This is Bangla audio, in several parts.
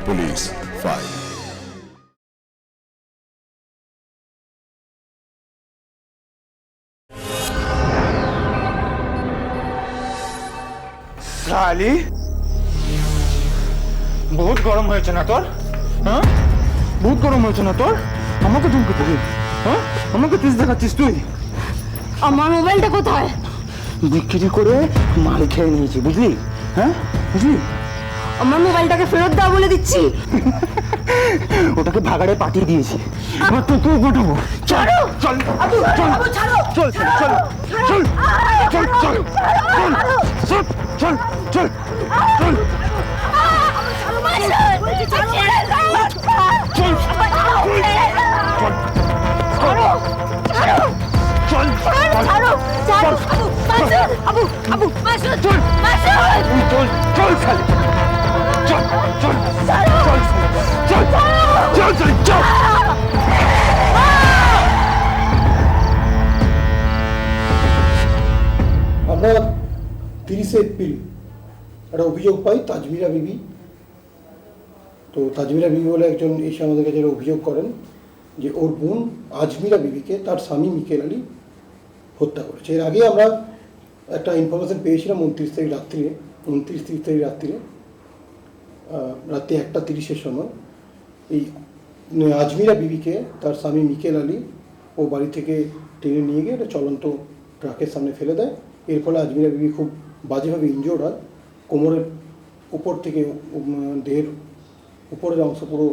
Police file. সালি, বহুত গরম হয়েছে না তোর? হ্যাঁ, বহুত গরম হয়েছে না তোর? আমাকে ধমকে দিবি? হ্যাঁ, আমাকে তেজ দেখাচ্ছিস তুই? আমার মোবাইলটা কোথায়? বিক্রি করে মাল খেয়ে নিয়েছি, বুঝলি? হ্যাঁ, বুঝলি? আমার মোবাইলটাকে ফেরত দাও বলে দিচ্ছি। ওটাকে ভাগাড়ে পাঠিয়ে দিয়েছি, এবার তোকেও পাঠাবো। ছাড়ো! চল আবু, চল আবু, ছাড়ো! চল চল চল চল চল চল চল চল চল চল আমরা 30 এপ্রিল একটা অভিযোগ পাই তাজমিরা বিবি। তো তাজমিরা বিবি বলে একজন এসে আমাদের কাছে অভিযোগ করেন যে ওর বোন আজমিরা বিবিকে তার স্বামী মিকেল আলী হত্যা করেছে। এর আগে আমরা একটা ইনফরমেশন পেয়েছিলাম 29 তারিখ রাত্রিরে, 29-30 তারিখ রাত্রিরে রাত্রি 1:30 সময় এই আজমিরা বিবিকে তার স্বামী মিকেল আলী ও বাড়ি থেকে টেনে নিয়ে গিয়ে একটা চলন্ত ট্রাকের সামনে ফেলে দেয়। এর ফলে আজমিরা বিবি খুব বাজেভাবে ইনজোর্ড হয়, কোমরের উপর থেকে দেহের উপরের অংশ পুরো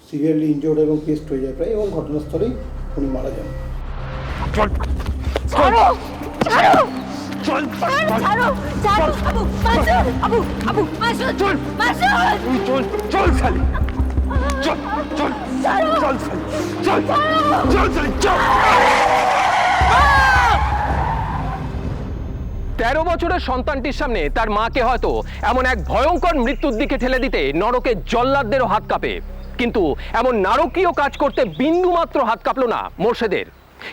সিভিয়ারলি ইনজোর্ড এবং পেস্ট হয়ে যায় প্রায়, এবং ঘটনাস্থলেই উনি মারা যান। তেরো বছরের সন্তানটির সামনে তার মাকে হয়তো এমন এক ভয়ঙ্কর মৃত্যুর দিকে ঠেলে দিতে নরকের জল্লাদদেরও হাত কাঁপে, কিন্তু এমন নারকীয় কাজ করতে বিন্দু মাত্র হাত কাঁপলো না মোর্শেদের।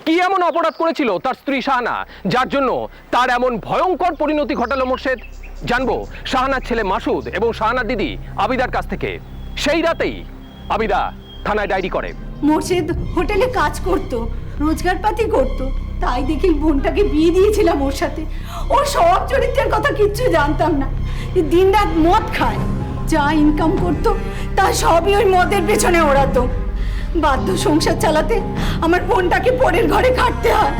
কি এমন অপরাধ করেছিল তার স্ত্রী শাহানা, যার জন্য তার এমন ভয়ঙ্কর পরিণতি ঘটালো মোর্শেদ? জানবো শাহানার ছেলে মাসুদ এবং শাহানার দিদি আবিদার কাছ থেকে। সেই রাতেই আবিদা থানায় ডায়েরি করে। মোর্শেদ হোটেলে কাজ করত, রোজগারপাতি করত, তাই দেখি বোনটাকে বিয়ে দিয়েছিলাম ওর সাথে। ওর স্বভাব চরিত্রের কথা কিচ্ছু জানতাম না। দিনরাত মদ খায়, যা ইনকাম করতো তা সবই ওই মদের পেছনে ওড়াতো। বাধ্য সংসার চালাতে আমার বোনটাকে পরের ঘরে খাটতে হয়।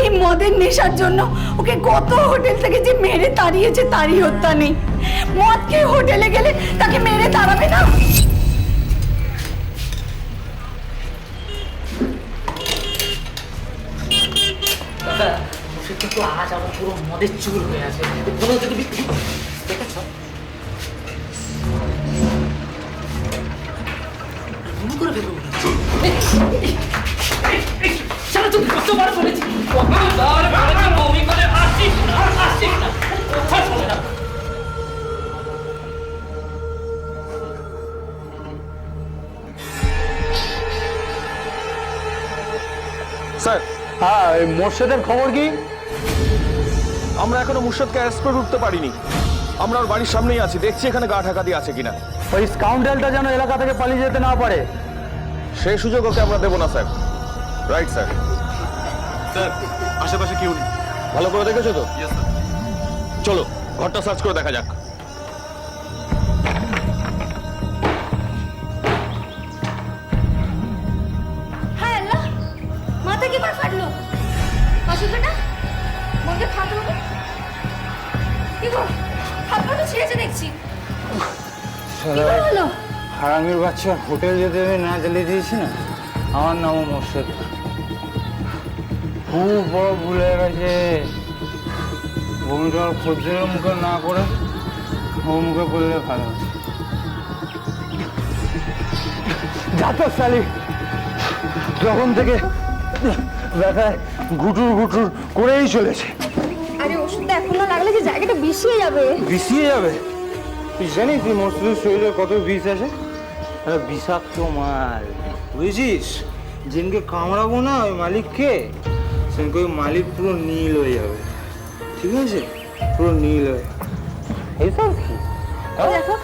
এই মদের নেশার জন্য ওকে কত হোটেল থেকে যে মেরে তাড়িয়েছে তারই হত্যা নেই। মদ খেয়ে হোটেলে গেলে তাকে মেরে তাড়াবে না? কিন্তু আজ আমার পুরো মদের চুর হয়ে আছে। কোনো যদি দেখেছ করে ফেলবো সারা তুমি কতবার বলেছি স্যার। হ্যাঁ, এই মোর্শেদের খবর কি? আমরা এখনো মুর্শেদকে অ্যারেস্ট করে উঠতে পারিনি। আমরা ওর বাড়ির সামনেই আছি, দেখছি এখানে গা ঢাকা দিয়ে আছে কিনা। ওই স্কাউন্ডেলটা যেন এলাকা থেকে পালিয়ে যেতে না পারে, সেই সুযোগ ওকে আমরা দেবো না স্যার। Right sir. স্যার, আশেপাশে কেউ নেই। ভালো করে দেখেছো তো? চলো ঘরটা সার্চ করে দেখা যাক। হায় আল্লাহ, মাথা কি করে ফাটলো? অসুখটা মনকে ফাটলো না? কি গো, হাত পা তো ছিঁড়েছে দেখছি। কি করে হলো? হারামির বাচ্চা হোটেল যেতে না জ্বালিয়ে দিয়েছি না। আমার নামও মোর্শেদ। খুব বড় ভুল হয়ে গেছে। বমিটার খদ্দের মুখে না করে ও মুখে করলে ভালো। যাতো শালি, যখন থেকে ব্যথায় গুটুর গুটুর করেই চলেছে। আরে ওষুধটা এখনো লাগলে যে জায়গাটা বিষিয়ে যাবে। বিষিয়ে যাবে? তুই জানিস তুই মোর্শেদের শরীরে কত বিষ আছে? বিষাক্ত মাল, বুঝেছিস? যেদিনকে কামড়াবো না ওই মালিককে, সেদিনকে ওই মালিক পুরো নীল হয়ে যাবে। ঠিক আছে, পুরো নীল হয়ে। এইসব কি? দেখো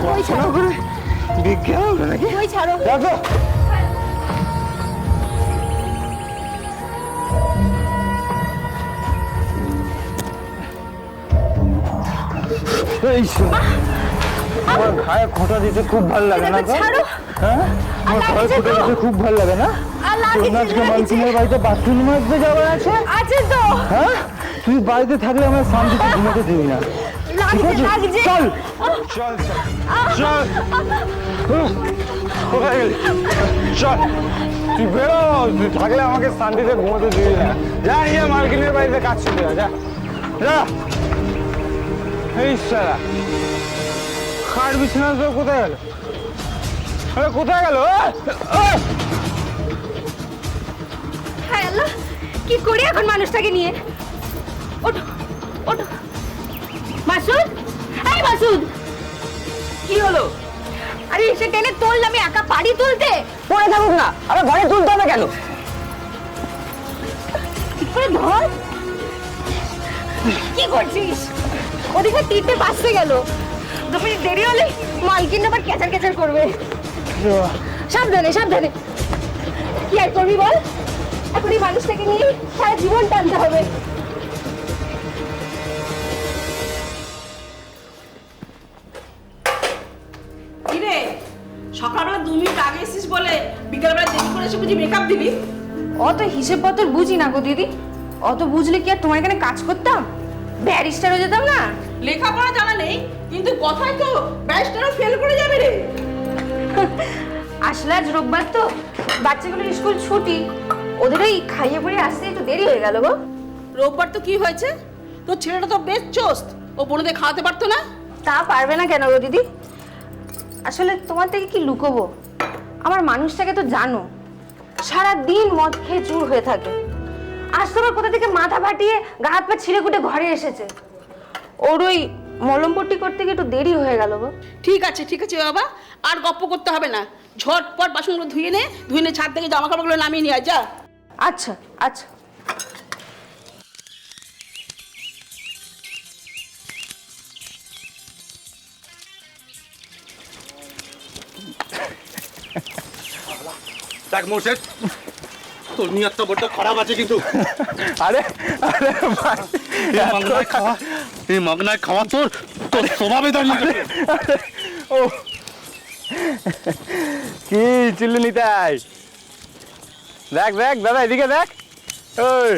পড়াশোনা করে বিজ্ঞান হবে নাকি? ওই ছাড়ো। দেখো এই শোনো, আমার ঘায়ে খোঁটা দিতে খুব ভালো লাগে না তো? ছাড়ো। হ্যাঁ আমার ঘায়ে খোঁটা দিতে খুব ভালো লাগে না? তোর না আজকে মালকিনের বাড়িতে বাথরুম মাজতে যাওয়ার আছে? আছে তো। হ্যাঁ তুই বাড়িতে থাকলে আমার শান্তিতে ঘুমাতে দিবি না। ঠিক আছে চল চল চল কোথায় গেলি? চল তুই বেরো, তুই থাকলে আমাকে শান্তিতে ঘুমাতে দিবি না। যা গিয়ে মালকিনের বাড়িতে কাজ করতে যা যা। এই সারা খাট বিছানা তো কোথায় গেল? আরে কোথায় গেল? হায় আল্লাহ, কি করি এখন মানুষটাকে নিয়ে? ওঠো ওঠো। মাসুদ, এই মাসুদ, কি হলো? আরে এসে টেনে তোল, আমি একা পারি তুলতে? পড়ে থাকুক না, আবার ঘরে তুলতে হবে কেন? ঠিক করে ধর। কি করছিস? ওদিকে তিনটে বাজতে গেল, 2 মিনিট দেরি হলে মালকিন আবার কেচার কেচার করবে। সাবধানে সাবধানে। কি আর করবি বল, এখন এই মানুষটাকে নিয়ে সারা জীবন টানতে হবে। কিরে সকালবেলা 2 মিনিট আগে এসেছিস বলে বিকালবেলা দেরি করে এসে বুঝি মেকআপ দিবি? অত হিসেব পত্র বুঝি না গো দিদি, অত বুঝলে কি আর তোমার এখানে কাজ করতাম? ব্যারিস্টার হয়ে যেতাম না? লেখাপড়া জানা নেই কিন্তু কথায় তো ব্যারিস্টারও ফেল করে যাবে রে। আসলে আজ রোববার তো, বাচ্চাগুলোর স্কুল ছুটি, ওদের ওই খাইয়ে পড়ে আসতে একটু দেরি হয়ে গেল গো। রোববার তো কি হয়েছে, তোর ছেলেটা তো বেশ চোস্ত, ও বোনদের খাওয়াতে পারতো না? তা পারবে না কেন গো দিদি? আসলে তোমার থেকে কি লুকোবো, আমার মানুষটাকে তো জানো, সারা দিন মদ খেয়ে চুর হয়ে থাকে। আজ তোমার কোথা থেকে মাথা ফাটিয়ে গা হাত পা ছিঁড়ে কুটে ঘরে এসেছে, ওর ওই মলমপট্টি করতে গিয়ে একটু দেরি হয়ে গেল গো। ঠিক আছে বাবা, আর গপ্প করতে হবে না, ঝটপট বাসনগুলো ধুয়ে নে ছাদ থেকে জামা কাপড়গুলো নামিয়ে নিয়ে আয় যা। আচ্ছা আচ্ছা। দেখ মোর্শেদ, তোর নিয়তটা বড্ড খারাপ আছে কিন্তু। আরে আরে ভাই, এই মগনায় খাওয়া তোর তোর স্বভাবে দাঁড়িয়ে গেছে। ও কি চিল্লু নিতাই, দেখ দেখ দাদা এদিকে দেখ, ওই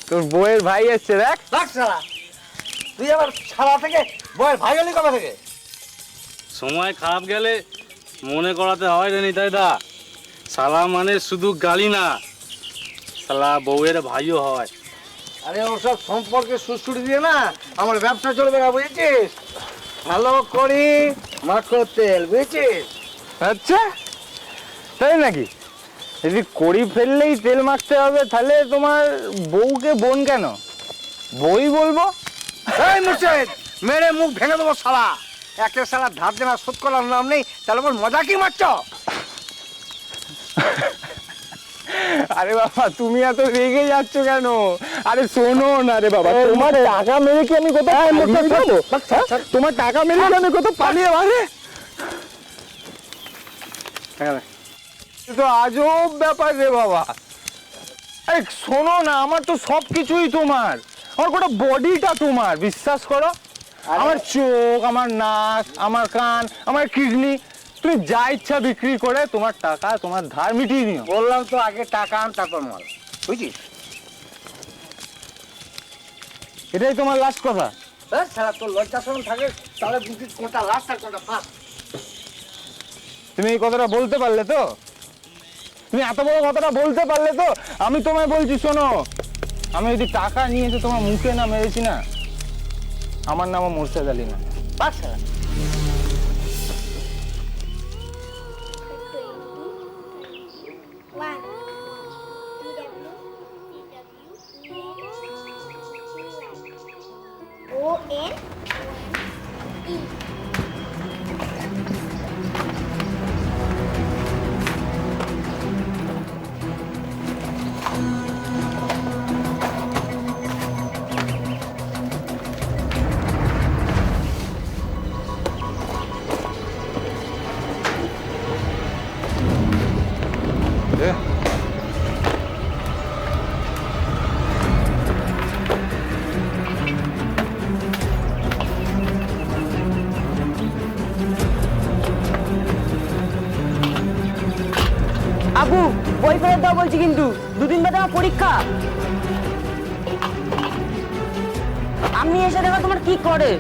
তোর বউয়ের ভাই এসছে দেখ। তুই আবার ছাড়া থেকে বয়ের ভাই হলি কবে থেকে? সময় খারাপ গেলে মনে করাতে হয় রে নিতাই দা, শালা মানে শুধু গালি না, শালা বউয়ের ভাইও হয়। আরে ওসব সম্পর্কে সুশ্রুতি দিয়ে না আমার ব্যবসা চলবে না, বুঝেছিস? ভালো করি মাখো তেল, বুঝেছিস? আচ্ছা তাই নাকি? যদি কড়ি ফেললেই তেল মাখতে হবে, তাহলে তোমার বউকে বোন কেন, বই বলবো? এই মুর্শেদ, মেরে মুখ ভেঙে দেবো শালা। একটা শালা ধার দেনা শোধ করার নাম নেই, তাহলে আমার মজা কি মারছ? আরে বাবা তুমি এত রেগে যাচ্ছ কেন? আরে শোনো না রে বাবা, তোমার টাকা মেরে কি আমি কোথাও পালিয়ে যাবো? তোমার টাকা মেরে কি আমি কোথাও পালিয়ে যাবো? তো আজব ব্যাপার রে বাবা। এই শোনো না, আমার তো সব কিছুই তোমার, আমার গোটা বডিটা তোমার, বিশ্বাস করো। আমার চোখ, আমার নাক, আমার কান, আমার কিডনি, তুমি যা ইচ্ছা বিক্রি করে তোমার টাকা, তোমার ধার মিটিয়ে নিও। বললাম তো আগে টাকা আন তারপর মাল, বুঝছিস? এটাই তোমার লাস্ট কথা? সারা তোর লজ্জা শরম থাকে তাহলে বুঝিস কোনটা লাস্ট আর কোনটা ফার্স্ট। তুমি এই কথাটা বলতে পারলে তো? তুমি এত বড় কথাটা বলতে পারলে তো? আমি তোমায় বলছি শোনো, আমি যদি টাকা নিয়ে এসে তোমার মুখে না মেরেছি না, আমার নামও মোর্শেদ আলী না। আচ্ছা ফেরত দাও বলছি, কিন্তু 2 দিন বাদে আমার পরীক্ষা। আমি এসে দেখো তোমার কি করে।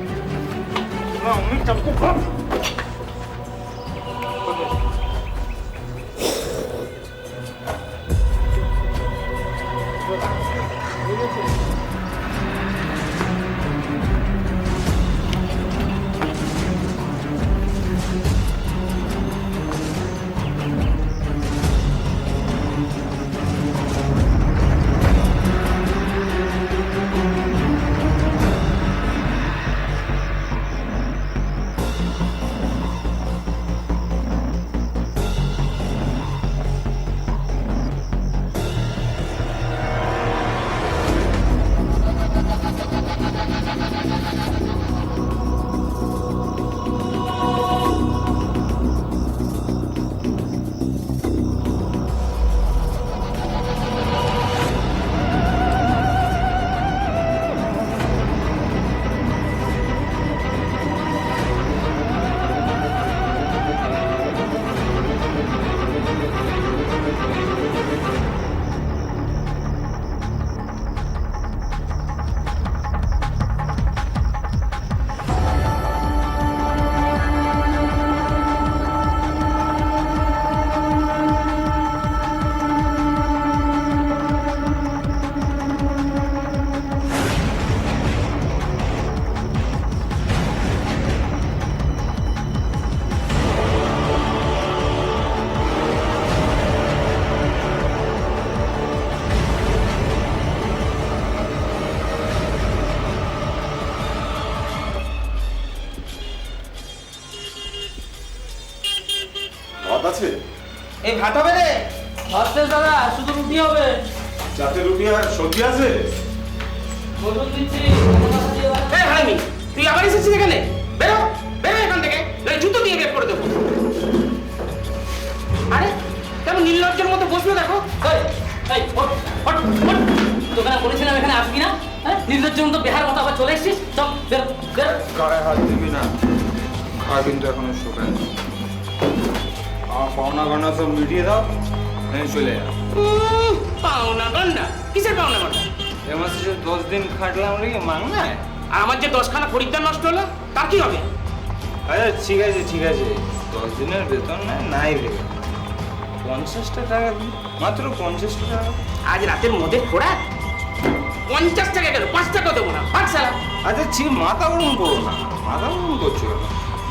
ভাত আছে? এই ভাত হবে রে? হচ্ছে দাদা, শুধু রুটি হবে। যাতে রুটি আর সবজি আছে? বলুন দিচ্ছি। এই হারামি, তুই আবার এসেছিস এখানে? বেরো, বেরো এখান থেকে, নইলে জুতো দিয়ে বের করে দেবো। আরে কেমন নির্লজ্জের মতো বসলো দেখো। এই, ওঠ, ওঠ, ওঠ। তোকে না বলেছিলাম এখানে আসবি না? হ্যাঁ, নির্লজ্জের মতো বেহার মতো আবার চলে এসেছিস। চল, বের, বের। গায়ে হাত দিবি না, আর কিন্তু এখনো শোকায়নি। আমার পাওনা গয়না সব মিটিয়ে দাও, আমি চলে যাও। পাওনা গন্ডা, কিসের পাওনা গন্ডা? এ মাসে যে 10 দিন খাটলাম রে মাংনায়। আর আমার যে 10খানা খরিদ্দার নষ্ট হলো, তার কি হবে? আচ্ছা ঠিক আছে ঠিক আছে, 10 দিনের বেতন নাই রে, 50টা টাকা দিই, মাত্র 50টা টাকা। আজ রাতের মধ্যে খোড়া 50 টাকা গেল, 5 টাকা দেবো না। ভাগ সালা। আচ্ছা ঠিক, মাথা গরম করো না, মাথা গরম করছো কেন?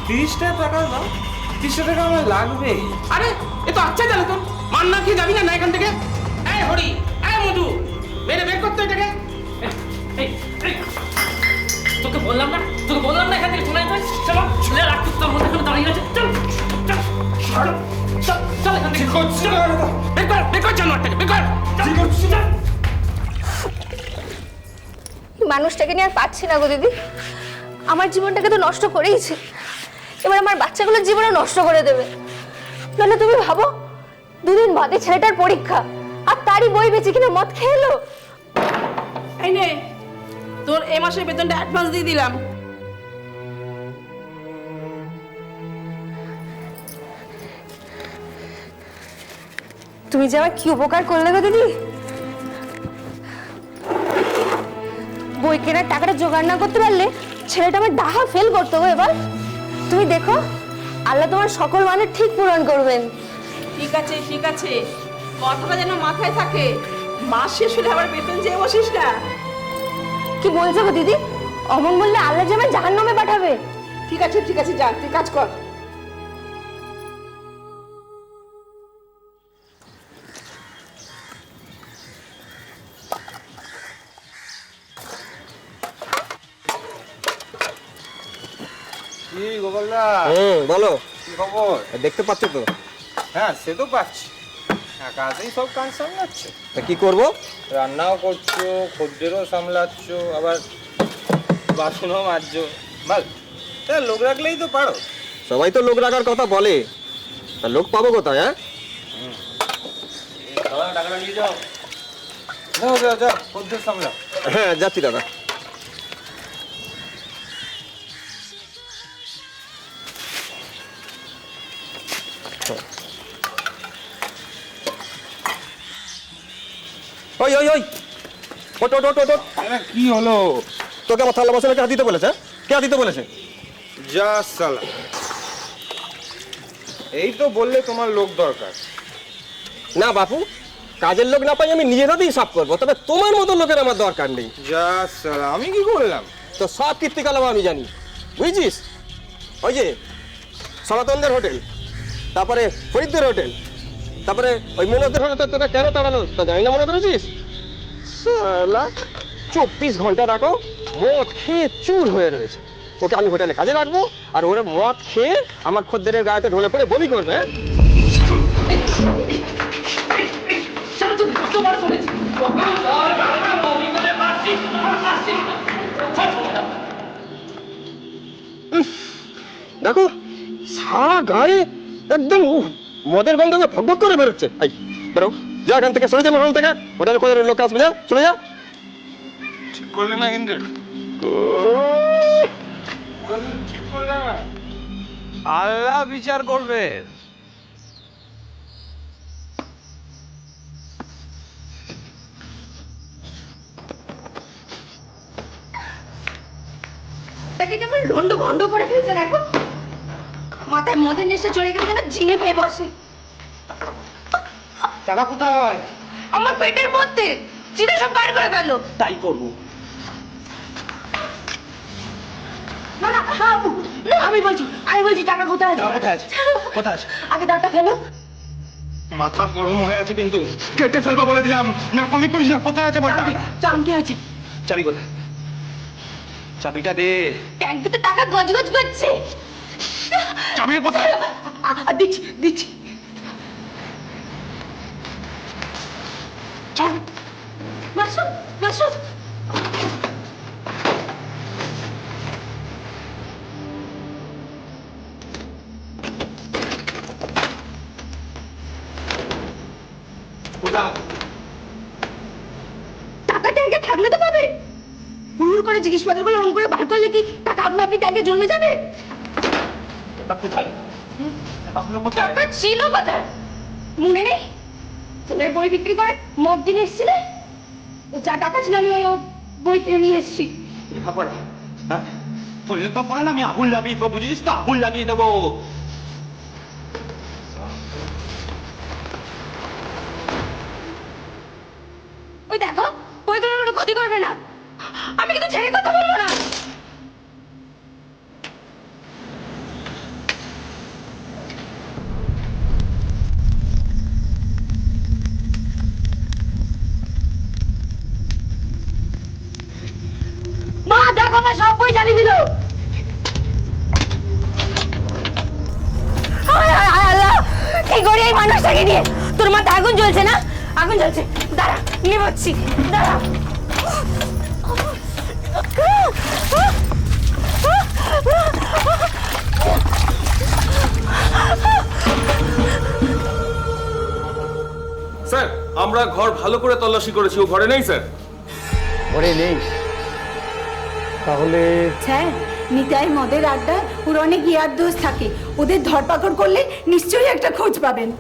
30টা টাকা দাও, 30টা টাকা আমার লাগবে। আরে এ তো আচ্ছা জানো তো, মান না খেয়ে যাবি না এখান থেকে? এই হরি, এই মধু, বের করতে এটাকে। এই, এই, তোকে বললাম না এখান থেকে চলে যাবে। চলো, চলে রাখ, তোর মধ্যে এখানে দাঁড়িয়ে আছে। চল, চল, চল, চল, চল এখান থেকে। বের কর জানোয়ারটাকে, বের কর। চল। মানুষটাকে নিয়ে আর পাচ্ছি না গো দিদি। আমার জীবনটাকে তো নষ্ট করেইছে, এবার আমার বাচ্চাগুলোর জীবনও নষ্ট করে দেবে। নাহলে তুমি ভাবো, 2 দিন বাদে ছেলেটার পরীক্ষা, আর তারই বই বেঁচে কিনা মদ খেয়ে এলো। এই নে, তোর এই মাসের বেতনটা অ্যাডভান্স দিয়ে দিলাম। তুমি যে আমার কি উপকার করলে গো দিদি। বই কেনার টাকাটা জোগাড় না করতে পারলে ছেলেটা আমার ডাহা ফেল করতো গো। এবার তুমি দেখো, আল্লাহ তোমার সকল মানে ঠিক পূরণ করবেন। ঠিক আছে ঠিক আছে, কথাটা যেন মাথায় থাকে। মাস শেষ হলে আবার বেতন চেয়ে বসিস না। কি বলছো গো দিদি? অমন বললে আল্লাহ যে আমার জাহান্নামে পাঠাবে। ঠিক আছে যা, তুই কাজ কর। কি গোপালদা? বলো, কি খবর? দেখতে পাচ্ছ তো? হ্যাঁ সে তো পাচ্ছি, একাতেই সব কাজ সামলাচ্ছ। তা কি করবো? রান্নাও করছো, খদ্দেরও সামলাচ্ছ, আবার বাসনও মাজছো। বাস, তা লোক রাখলেই তো পারো। সবাই তো লোক রাখার কথা বলে, তা লোক পাবো কোথায়? হ্যাঁ, টাকাটা নিয়ে যাও। যাও খদ্দের সামলাও। হ্যাঁ যাচ্ছি দাদা। ওই ওই ওই ওট ওট ওট ওট ওট। কি হলো? তোকে আমার থালা বাসনে কে হাত দিতে বলেছে? কে হাত দিতে বলেছে? যা সালা, এই তো বললে তোমার লোক দরকার। না বাপু, কাজের লোক না পাই আমি নিজের হাতেই সাফ করবো, তবে তোমার মতো লোকের আমার দরকার নেই। যা সালা, আমি কি করলাম? তো সব কীর্তিকলাম আমি জানি, বুঝছিস? ওই যে সনাতনদের হোটেল, তারপরে ফরিদদের হোটেল, তারপরে ওই মনোদের হোটেল, তোরা কেন তাড়ালো তা জানি না, মনে করেছিস? সালা 24 ঘন্টা রাখো, মদ খেয়ে চুর হয়ে রয়েছে। ওকে আমি হোটেলে কাজে রাখবো, আর ওরা মদ খেয়ে আমার খদ্দেরের গায়েতে ঢলে পড়ে বমি করবে। হ্যাঁ, দেখো সারা গায়ে একদম মদের গন্ধ ভক ভক করে বেরোচ্ছে। এই বেরো, যা এখান থেকে, সরে যা হোটেল থেকে, হোটেলে করে লোক আসবে, যা চলে যা। ঠিক করলে না কিন্তু, ঠিক করলে না, আল্লাহ বিচার করবে। তাকে কেমন লন্ড ভন্ড করে ফেলছে দেখো, মাথায় মদের নেশা চড়ে গেলে যেন ঝিঙে পেয়ে বসে। টাকা কোথায়? আমার পেটের মধ্যে চিনে সব বার করে ফেলো। তাই করবো। না না বাবু, না, আমি বলছি টাকা কোথায় আছে? কোথায় আছে? কোথায় আছে? আগে দাঁড়টা ফেলো। মাথা গরম হয়ে আছে কিন্তু, কেটে ফেলবো বলে দিলাম না। কমি করিস না, কোথায় আছে বলটা? চামকে আছে। চাবি কোথায়? চাবিটা দে। ট্যাঙ্কিতে টাকা গজ গজ করছে। চাবি কোথায়? দিচ্ছি। মাসুদ টাকা ট্যাঙ্কে থাকলে তো পাবে। হুড় করে জিনিসপত্রগুলো রং করে বার করলে কি টাকা আপনি ট্যাঙ্কে জমে যাবে? টাকা ছিল কোথায় মনে নেই? তোদের বই বিক্রি করে মদ দিনে এসেছিলে, যা টাকা ছিল আমি ওই বই কিনে নিয়ে এসেছি। হ্যাঁ, তোদের তো পাল আমি আগুন লাগিয়ে দেবো, বুঝিস তো? আগুন লাগিয়ে দেবো। ওই দেখো, বইগুলো কোনো ক্ষতি করবে না, আমি কিন্তু ছেড়ে কথা বলবো না। মা দেখো, না সব বই জ্বালিয়ে দিল। কি করি এই মানুষটাকে নিয়ে? তোর মাথায় আগুন জ্বলছে না? আগুন জ্বলছে, দাঁড়া নিয়ে বসছি, দাঁড়া। স্যার, আমরা ঘর ভালো করে তল্লাশি করেছি, ও ঘরে নেই স্যার। ঘরে নেই? তাহলে হ্যাঁ, নিতাই মদের আড্ডায় ওর অনেক ইয়ার দোষ থাকে, ওদের ধরপাকড় করলে নিশ্চয়ই একটা খোঁজ পাবেন।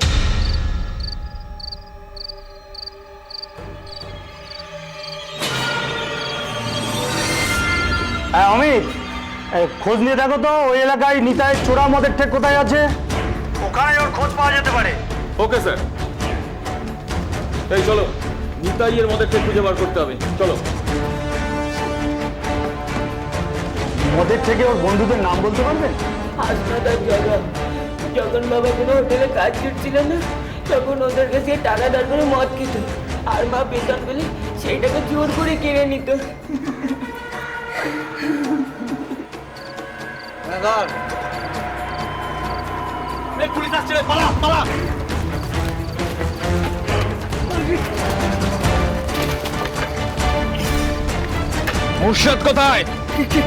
অমিত, খোঁজ নিয়ে দেখো তো ওই এলাকায় নিতাই চোরা মদের ঠেক কোথায় আছে, ওখানে ওর খোঁজ পাওয়া যেতে পারে। Okay sir. এই চলো, নিতাইয়ের মদের ঠেক খুঁজে বার করতে হবে, চলো। মদের থেকে ওর বন্ধুদের নাম বলতে পারবেন? হাসপাতাল যখন বাবা কোনো হোটেলে কাজ করছিল না, তখন ওদের কাছে টাকা দাঁড় করে মদ খেত, আর মা বেতন পেলে সেইটাকে জোর করে কেড়ে নিত। পুলিশ আসছে, পালা পালা। মুর্শিদ কোথায়?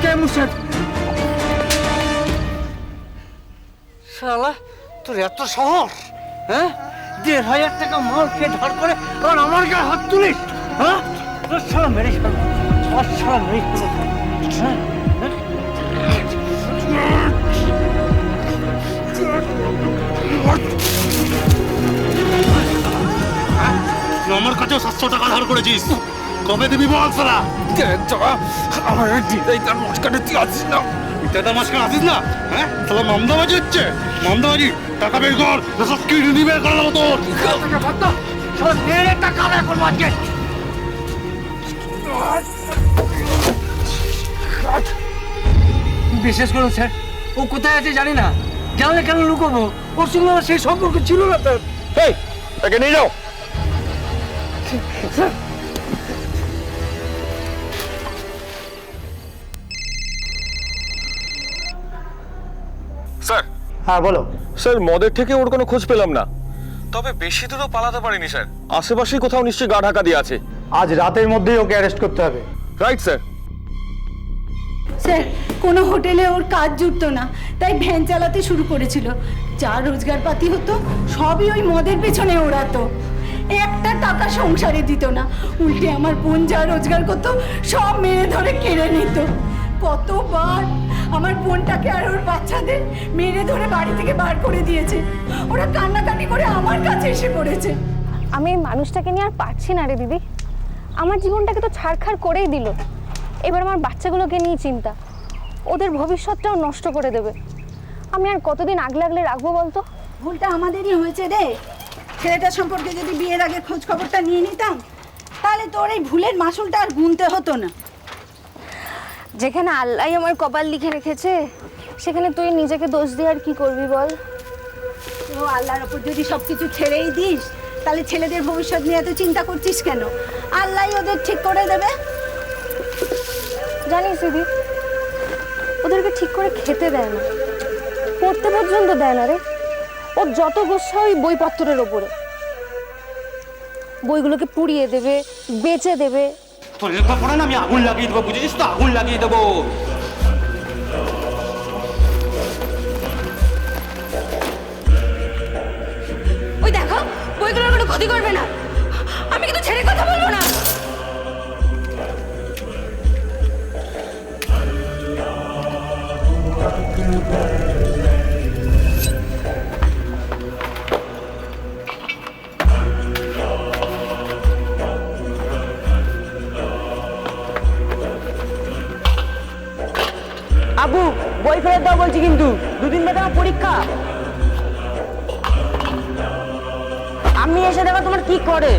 কে মুর্শিদ? শালা তোর এত সাহস, হ্যাঁ? 1,500 টাকা মাল খেয়ে ধার করে আর আমার গায়ে হাত তুলিস, হ্যাঁ? তোর শালা মেরে ফেলবো, তোর শালা মেরে ফেলবো, হ্যাঁ? আমার কথা কাছেও 700 টাকা ধার করেছিস। কবে দিবি বল সালা? আমার দিদাই তার মাঝখানে তুই আসিস না। দাদা মাসখানে আসিস না? হ্যাঁ সালা মমদাবাজি হচ্ছে, মমদাবাজি। টাকা বের কর, সব কিডনি বের করে দেবো তোর। টাকা বের করবো আজকে। বিশেষ করে স্যার, ও কোথায় আছে জানি না। জানলে কেন লুকোবো? ওর সঙ্গে আমার সেই সম্পর্ক ছিল না তার। এই তাকে নিয়ে যাও। স্যার। হ্যাঁ বলো। স্যার মদের থেকে ওর কোনো খোঁজ পেলাম না, তবে বেশি দূরও পালাতে পারিনি স্যার। আশেপাশেই কোথাও নিশ্চয়ই গা ঢাকা দিয়ে আছে। আজ রাতের মধ্যেই ওকে অ্যারেস্ট করতে হবে। Right sir. স্যার, কোনো হোটেলে ওর কাজ জুটতো না, তাই ভ্যান চালাতে শুরু করেছিল। যা রোজগারপাতি হতো সবই ওই মদের পেছনে ওড়াতো। একটা টাকা সংসারে দিত না, উল্টে আমার বোন যা রোজগার করতো সব মেরে ধরে কেড়ে নিত। কতবার আমার বোনটাকে আর ওর বাচ্চাদের মেরে ধরে বাড়ি থেকে বার করে দিয়েছে। ওরা কান্নাকাটি করে আমার কাছে এসে পড়েছে। আমি এই মানুষটাকে নিয়ে আর পারছি না রে দিদি। আমার জীবনটাকে তো ছাড়খাড় করেই দিল। এবার আমার বাচ্চাগুলোকে নিয়ে চিন্তা, ওদের ভবিষ্যৎটাও নষ্ট করে দেবে। আমি আর কতদিন আগলে আগলে রাখবো বলতো? ভুলটা আমাদেরই হয়েছে রে। ছেলেটার সম্পর্কে যদি বিয়ের আগে খোঁজ খবরটা নিয়ে নিতাম, তাহলে তোর এই ভুলের মাসুলটা আর গুনতে হতো না। যেখানে আল্লাহ আমার কপাল লিখে রেখেছে, সেখানে তুই নিজেকে দোষ দিয়ে আর কি করবি বল? ও আল্লাহর ওপর যদি সব কিছু ছেড়েই দিস, তাহলে ছেলেদের ভবিষ্যৎ নিয়ে এত চিন্তা করছিস কেন? আল্লাহই ওদের ঠিক করে দেবে। জানিস দিদি, ওদেরকে ঠিক করে খেতে দেয় না, পড়তে পর্যন্ত দেয় না রে। ওর যত গোসা ওই বইপত্রের ওপরে। বইগুলোকে পুড়িয়ে দেবে, বেচে দেবে। তোর লেখা পড়ে না আমি আগুন লাগিয়ে দেবো, বুঝেছিস তো? আগুন লাগিয়ে দেবো। ওই দেখো, বইগুলোর কোনো ক্ষতি করবে না। আমি কিন্তু ছেড়ে কথা বলবো না। আবু, বই ফেরত দাও বলছি, কিন্তু দুদিন বাদে আমার পরীক্ষা। আমি এসে দেখো তোমার কি করে।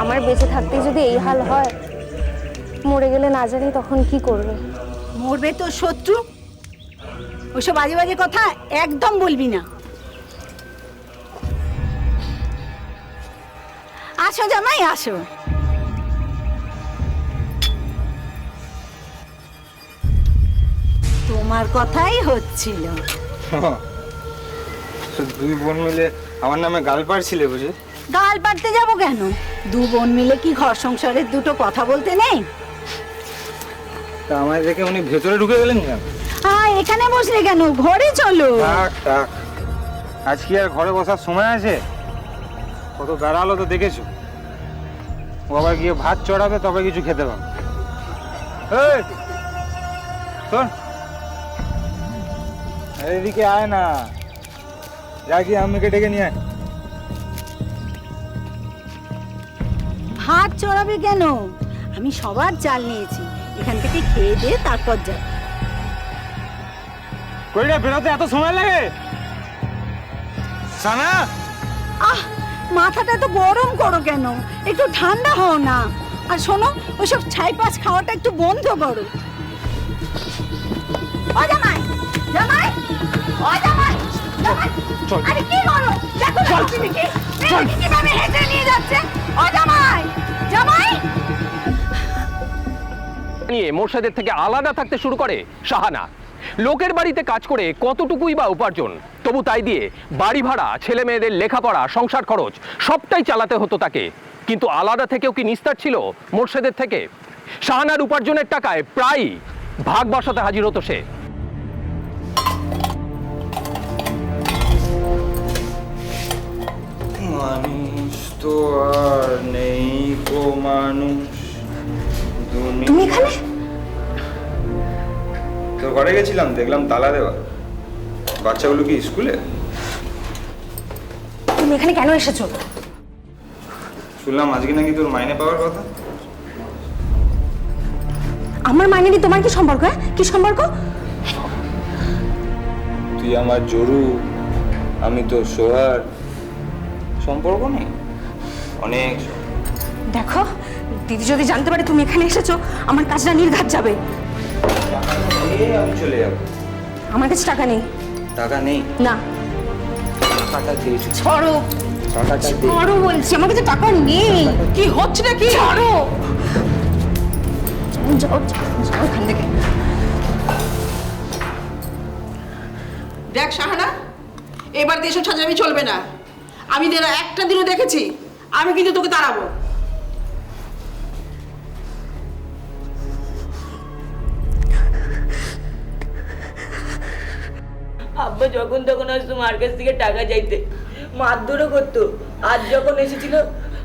আমার বেঁচে থাকতে যদি এই হাল হয়, মরে গেলে না জানি তখন কি করবে। মরবে তো শত্রু, ওইসব বাজে বাজে কথা একদম বলবি না। আসো জামাই, আসো। তোমার কথাই হচ্ছিল। দুই বোন মিলে আমার নামে গাল পাড়ছিলে বুঝি? গাল পাড়তে যাবো কেন? দু বোন মিলে কি ঘর সংসারের দুটো কথা বলতে নেই? তা আমায় দেখে উনি ভেতরে ঢুকে গেলেন কেন? এখানে বসলে কেন? ঘরে চলো। থাক থাক, আজ কি আর ঘরে বসার সময় আছে? কত বেড়ালো তো দেখেছো। ও আবার গিয়ে ভাত চড়াবে তবে কিছু খেতে পাবে। এই শোন, এদিকে আয় না, যা গিয়ে আম্মিকে ডেকে নিয়ে আয়। ভাত চড়াবে কেন? আমি সবার চাল নিয়েছি, এখান থেকে খেয়ে দিয়ে তারপর যা। কইটা বেরোতে এত সময় লাগে? সানা, মাথাটা তো গরম করো কেন? একটু ঠান্ডা হও না। আর শোনো, ওইসব ছাইপাস খাওয়াটা একটু বন্ধ করো। ও জামাই, জামাই, ও জামাই, জামাই, আরে কি করো? দেখো না তুমি কি কিভাবে হেঁটে নিয়ে যাচ্ছে। ও জামাই, জামাই। নিয়ে মোর্শেদের থেকে আলাদা থাকতে শুরু করে শাহানা। লোকের বাড়িতে কাজ করে কতটুকুই বা উপার্জন, তবু তাই দিয়ে বাড়ি ভাড়া, ছেলে মেয়েদের লেখাপড়া, সংসার খরচ সবটাই চালাতে হতো তাকে। কিন্তু আলাদা থেকেও কি নিস্তার ছিল মোর্শেদের থেকে? শাহানার উপার্জনের টাকায় প্রায় ভাগ বসাতে হাজির হতো সে। মানুষ তো আর নেই গো মানুষ। তুমি এখানে? তোর ঘরে গেছিলাম, দেখলাম তালা দেওয়া। বাচ্চাগুলো কি স্কুলে? তুমি এখানে কেন এসেছো? শুনলাম আজকে নাকি তোর মাইনে পাওয়ার কথা। আমার মাইনে নিয়ে তোমার কি সম্পর্ক? কি সম্পর্ক? তুই আমার জরু, আমি তোর সোহার, সম্পর্ক নেই? অনেক। দেখো দিদি যদি জানতে পারে তুমি এখানে এসেছো, আমার কাজটা নির্ঘাত যাবে। আমি চলে যাবো। আমার কাছে টাকা নেই। টাকা নেই? না। টাকা দিয়েছি। ছড়ো, ছড়ো বলছি, আমার কাছে টাকা নেই। কি হচ্ছে নাকি? ছড়ো, যাও যাও এখান থেকে। দেখ শাহানা, এবার দেশের ছাড়াবি চলবে না। আমি একটা দিনও দেখেছি, আমি কিন্তু তোকে তাড়াবো। আব্বা যখন তখন আসতো মার কাছ থেকে টাকা চাইতে, মারধরও করতো। আজ যখন এসেছিল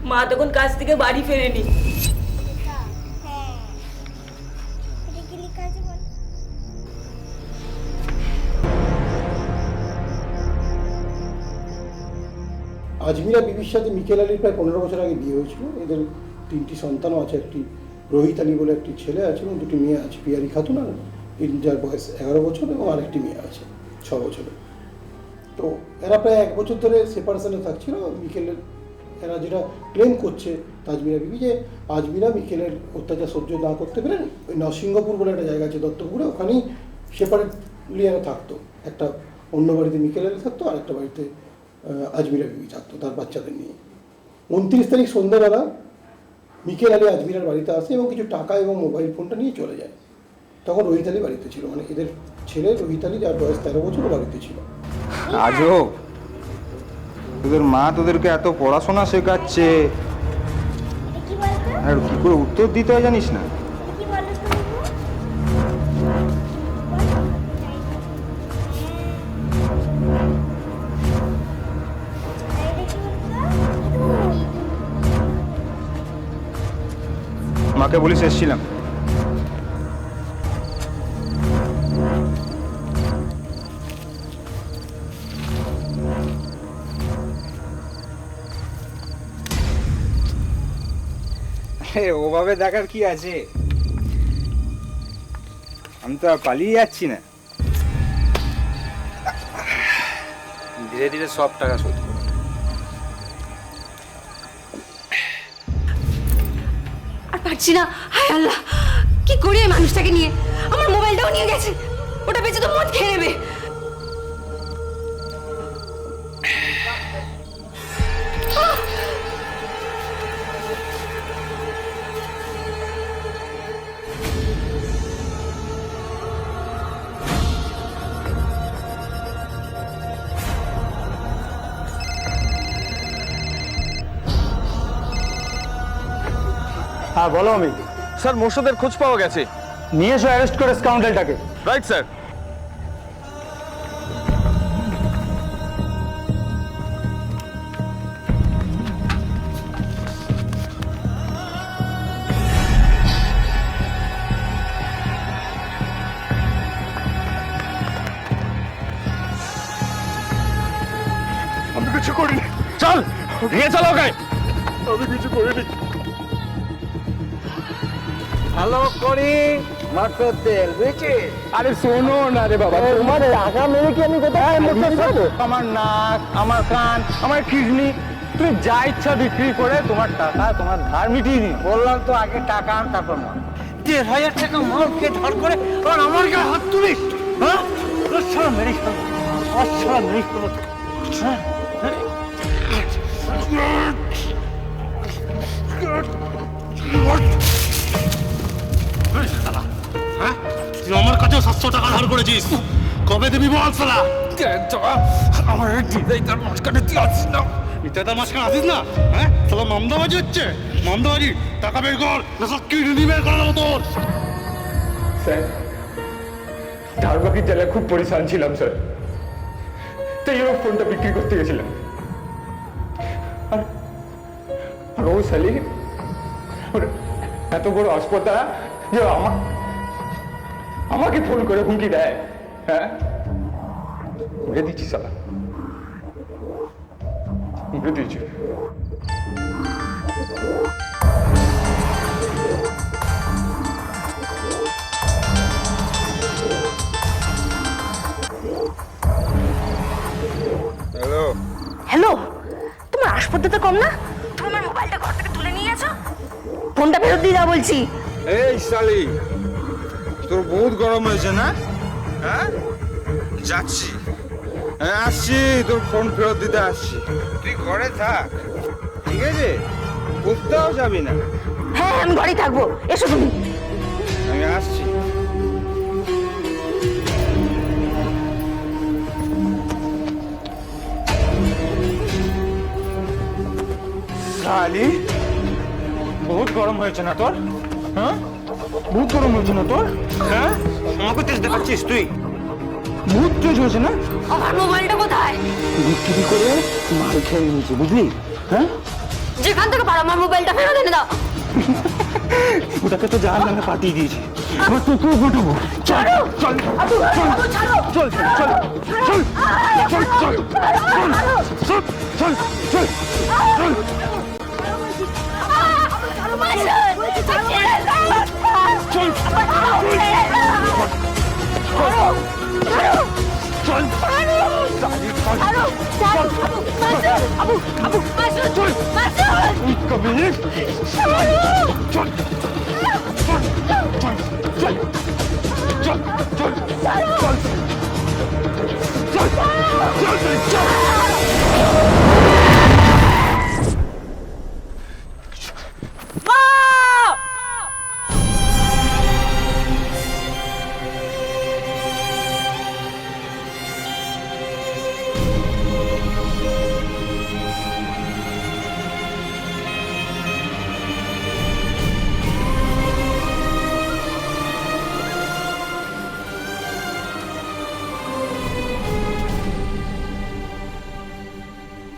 মা তখন কাজ থেকে বাড়ি ফেরেনি। আজমিরা বিবির সাথে মিকেল আলীর প্রায় 15 বছর আগে বিয়ে হয়েছিল। এদের 3টি সন্তানও আছে। একটি রোহিত আলী বলে একটি ছেলে আছে এবং 2টি মেয়ে আছে, পিয়ারি খাতুন আর যার বয়স 11 বছর এবং আরেকটি মেয়ে আছে 6 বছরের। তো এরা প্রায় 1 বছর ধরে সেপারেশনে থাকছিল। মিকেলের এরা যেটা ক্লেম করছে তাজমিরা বিবি, যে আজমিরা মিকেলের অত্যাচার সহ্য না করতে পেরেন ওই নরসিংহপুর বলে একটা জায়গা আছে দত্তপুরে, ওখানেই সেপারেটলি এরা থাকতো। একটা অন্য বাড়িতে মিকেল আলী থাকতো আর একটা বাড়িতে আজমিরা বিবি থাকতো তার বাচ্চাদের নিয়ে। 29 তারিখ সন্ধ্যাবেলা মিকেল আলী আজমিরার বাড়িতে আসে এবং কিছু টাকা এবং মোবাইল ফোনটা নিয়ে চলে যায়। তখন রোহিত আলী বাড়িতে ছিল, মানে এদের ছেলে রোহিত আলী যার বয়স 13 বছর বাড়িতে ছিল। আজব, তোদের মা তোদেরকে এত পড়াশোনা শেখাচ্ছে আর কি করে উত্তর দিতে হয় জানিস না? মাকে বলিস এসেছিলাম। ওভাবে দেখার কি আছে? আমি তো আর পালিয়ে যাচ্ছি না। ধীরে ধীরে সব টাকা শোধ করব। আর পারছি না। হায় আল্লাহ, কি করি এই মানুষটাকে নিয়ে? আমার মোবাইলটাও নিয়ে গেছে, ওটা বেঁচে তো মদ খেয়ে নেবে। হ্যাঁ বলো। আমি স্যার মোর্শেদের খোঁজ পাওয়া গেছে। নিয়ে এসো অ্যারেস্ট করে স্কাউন্ডেলটাকে। Right sir. আমি কিছু করিনি। চল নিয়ে চলো ওকে। আমি কিছু করিনি। ভালো করি মাখো তেল, বুঝেছিস? আরে শোনো না রে বাবা, তোমার টাকা মেরে কি আমি কোথায় মরতে পারবো? আমার নাক, আমার কান, আমার কিডনি, তুমি যা ইচ্ছা বিক্রি করে তোমার টাকা, তোমার ধার মিটিয়ে নিও। বললাম তো আগে টাকা আন তারপর মাল। 1,500 টাকা মাল কে ধার করে আর আমার গায়ে হাত তুলিস? হ্যাঁ, তোর ছাড়া মেরে ফেলবো, তোর ছাড়া মেরে ফেলবো। হ্যাঁ তুই আমার কাছেও 700 টাকা ধার করেছিস, কবে দিবি বল শালা? আমার দিদাইটার মাঝখানে তুই আসিস না। নিতাইদার মাঝখানে আসিস না? হ্যাঁ শালা মামদাবাজি হচ্ছে, মামদাবাজি। টাকা বের কর, না সব কিডনি বের করে দেবো তোর। স্যার ধার বাকির জ্বালায় খুব পরিশ্রান ছিলাম স্যার, তাই ওর ফোনটা বিক্রি করতে গেছিলাম। আর ও শালি এত বড় হাসপাতাল যে আমাকে ফোন করে হুমকি দেয়। হ্যাঁ মেরে দিচ্ছি সালা, মেরে দিচ্ছি। হ্যালো, হ্যালো, তোমার আসপদ্ধতা কম না? তুমি আমার মোবাইলটা ঘর থেকে তুলে নিয়ে গেছো। ফোনটা ফেরত দিয়ে দাও বলছি। এই শালি, তোর বহুত গরম হয়েছে না? হ্যাঁ, যাচ্ছি। হ্যাঁ আসছি, তোর ফোন ফেরত দিতে আসছি। তুই ঘরে থাক, ঠিক আছে? কোথাও যাবি না। হ্যাঁ আমি ঘরেই থাকবো, এসো তুমি। আমি আসছি। শালি, বহুত গরম হয়েছে না তোর? হ্যাঁ, বহুত গরম হয়েছে না তোর? হ্যাঁ, আমাকে তেজ দেখাচ্ছিস তুই? বহুত তেজ হয়েছে না? আমার মোবাইলটা কোথায়? বিক্রি করে মাল খেয়ে নিয়েছি, বুঝলি? হ্যাঁ, যেখান থেকে পারো আমার মোবাইলটা ফেরত এনে দাও। ওটাকে তো জাহান নামে পাঠিয়ে দিয়েছি। এবার তোকেও পাঠাবো। চল চল চল চল চল চল চল চল চল চল চল চল।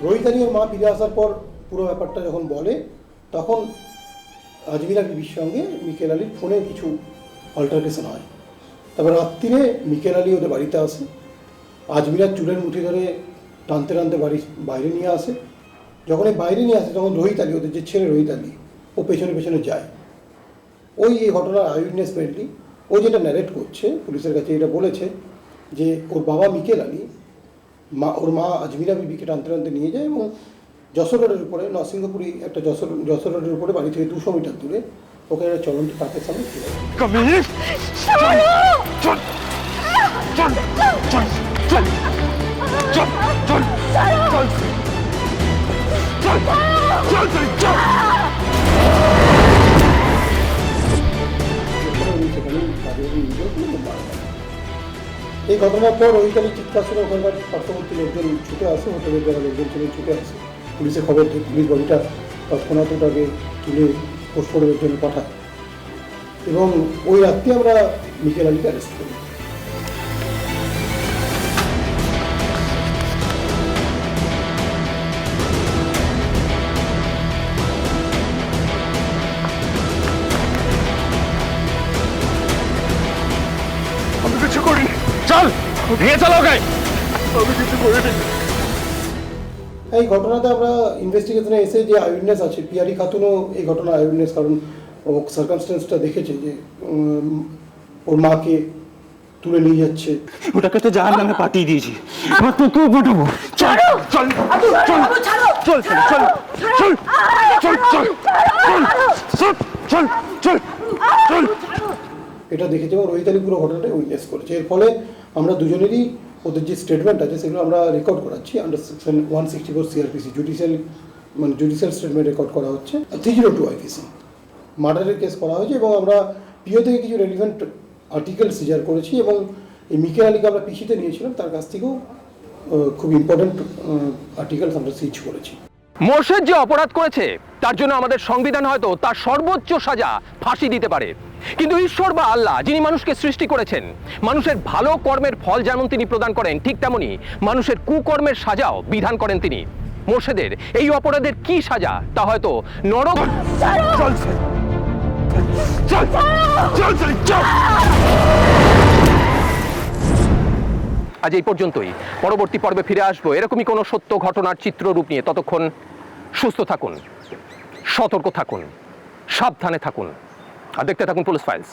রোহিতানি ওর মা ফিরে আসার পর পুরো ব্যাপারটা যখন বলে, তখন আজমিরা বিবির সঙ্গে মিকেল আলীর ফোনে কিছু অল্টারকেশন হয়। তারপর রাত্রিরে মিকেল আলী ওদের বাড়িতে আসে, আজমিরার চুলের মুঠি ধরে টানতে টানতে বাড়ির বাইরে নিয়ে আসে। যখন এই বাইরে নিয়ে আসে তখন রোহিত আলী, ওদের যে ছেলে রোহিত আলী, ও পেছনে পেছনে যায়। ওই এই ঘটনার আইউইটনেস মেনলি ও যেটা ন্যারেট করছে, পুলিশের কাছে এটা বলেছে যে ওর বাবা মিকেল আলী ওর মা আজমিরা বিবিকে টানতে টানতে নিয়ে যায় এবং যশোর রোডের উপরে, নরসিংহপুরি একটা যশোর রোডের উপরে বাড়ি থেকে 200 মিটার দূরে ওকে একটা চলন্ত ট্রাকের সামনে ফেলে এই ঘটনার পর ওইখানে চিৎকার শুনে ওখানকার পার্শ্ববর্তী লোকজন ছুটে আসে, হোটেলের যারা লোকজন ছিলেন ছুটে আসে। পুলিশে খবর দিয়ে পুলিশ বডিটা তৎক্ষণাৎ ওটাকে তুলে পোস্টমর্টমের জন্য পাঠায় এবং ওই রাত্রে আমরা মিকেল আলীকে অ্যারেস্ট করি। আমি কিছু করিনি, চল নিয়ে চলো ওকে। আমি কিছু করিনি। এই ঘটনাতে আমরা ইনভেস্টিগেশনে এসে যে আইউইটনেস আছে, পিয়ারি খাতুনও এই ঘটনার আইউইটনেস, কারণ ও সার্কামস্টেন্সটা দেখেছে যে ওর মাকে তুলে নিয়ে যাচ্ছে। ওটাকে তো জাহান নামে পাঠিয়ে দিয়েছি। এবার তোকেও পাঠাবো। চল চল চল চল চল চল চল চল চল চল চল চল। এটা দেখেছে এবং রোহিত আলী পুরো ঘটনাটা উইটনেস করেছে। এর ফলে আমরা দুজনেরই ওদের যে স্টেটমেন্ট আছে সেগুলো আমরা রেকর্ড করাচ্ছি under section 164 CrPC, judicial statement record করা হচ্ছে। 302 আইপিসি মার্ডারের কেস করা হয়েছে এবং আমরা পিও থেকে কিছু রেলিভেন্ট আর্টিকেল সিজার করেছি এবং এই মিকেল আলীকে আমরা পিসিতে নিয়েছিলাম, তার কাছ থেকেও খুব ইম্পর্টেন্ট আর্টিকেলস আমরা সিজ করেছি। মোর্শেদ যে অপরাধ করেছে তার জন্য আমাদের সংবিধান হয়তো তার সর্বোচ্চ সাজা ফাঁসি দিতে পারে, কিন্তু ঈশ্বর বা আল্লাহ যিনি মানুষকে সৃষ্টি করেছেন, মানুষের ভালো কর্মের ফল যেমন তিনি প্রদান করেন, ঠিক তেমনি মানুষের কুকর্মের সাজাও বিধান করেন তিনি। মোর্শেদের এই অপরাধের কি সাজা তা হয়তো নরক। আজ এই পর্যন্তই। পরবর্তী পর্বে ফিরে আসবো এরকমই কোনো সত্য ঘটনার চিত্ররূপ নিয়ে। ততক্ষণ সুস্থ থাকুন, সতর্ক থাকুন, সাবধানে থাকুন, আর দেখতে থাকুন পুলিশ ফাইলস।